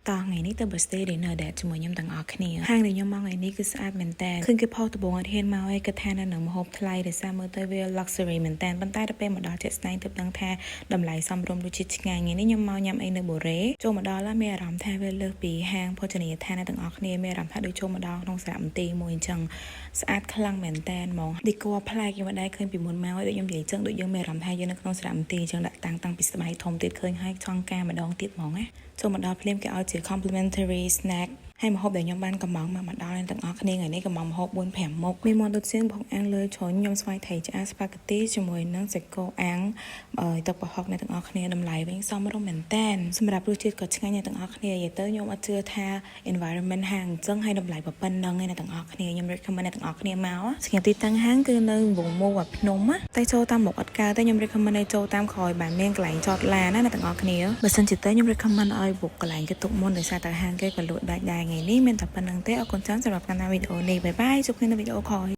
តោះថ្ងៃនេះទៅ birthday dinner ដែលជាមួយខ្ញុំទាំងអស់គ្នាហាងដែលខ្ញុំមកថ្ងៃនេះគឺស្អាតមែនតើឃើញគេផុសដំបងអត់ហ៊ានមកឯគិតថានៅនឹងម្ហូបថ្លៃដោយសារមើលទៅវា luxury មែនតើប៉ុន្តែដល់ពេលមកដល់ជាក់ស្ដែងទៅដឹងថាតម្លៃសមរម្យរសជាតិឆ្ងាញ់ថ្ងៃនេះខ្ញុំមកញ៉ាំអីនៅបូរ៉េចូលមកដល់មានអារម្មណ៍ថាវាលើសពីហាងភោជនីយដ្ឋានទាំងអស់គ្នាមានអារម្មណ៍ថាដូចចូលមកដល់ក្នុងសារមន្ទីរមួយអញ្ចឹងស្អាតខ្លាំងមែនតើហ្មងឌីក័រប្លែកខ្ញុំមិនដែលឃើញពីមុនមកដូចខ្ញុំនិយាយចឹងដូចយើងមានអារម្មណ៍ថាយើងនៅក្នុងសារមន្ទីរអញ្ចឹងដាក់តាំងពីស្បែកធំទៀតឃើញហើយចង់ការម្ដងទៀតហ្មងណាចូលមកដល់ភ្លាមគេឲ្យជា complimentary snack ហើយម្ហូបដែលខ្ញុំបានកំងមកដល់ទាំងអស់គ្នាថ្ងៃនេះកំងម្ហូប 4-5 មុខមានមាន់ដូចសៀងបុកអាំងលើជ្រុញខ្ញុំស្វាយថៃឆ្អែត spaghetti ជាមួយនឹងសាច់គោអាំងទឹកប្រហុកអ្នកទាំងអស់គ្នាតម្លៃវិញសមរម្យមែនតើសម្រាប់រសជាតិក៏ឆ្ងាញ់អ្នកទាំងអស់គ្នានិយាយទៅខ្ញុំអត់ជឿថា environment ហាងអញ្ចឹងហើយតម្លៃប៉ុណ្ណឹងឯអ្នកទាំងអស់គ្នាខ្ញុំ recommend អ្នកទាំងអស់គ្នាមកស្ងាត់ទីតាំងហាងគឺនៅវងមូវភ្នំតែចូលតាមមុខអត់កើតទេខ្ញុំ recommend ឲ្យចូលតាមក្រោយបានមានកន្លែងចតឡានណាអ្នកទាំងអស់គ្នាបើសិនជាទៅខ្ញុំ recommend ឲ្យបុកកន្លែងគេទុកមុនដោយសារតែហាងគេក៏លក់ដាច់ដែរថ្ងៃនេះមានតែប៉ុណ្្នឹងទេអរគុណច្រើនសម្រាប់ការតាមវីដេអូនេះបាយបាយជួបគ្នានៅវីដេអូក្រោយ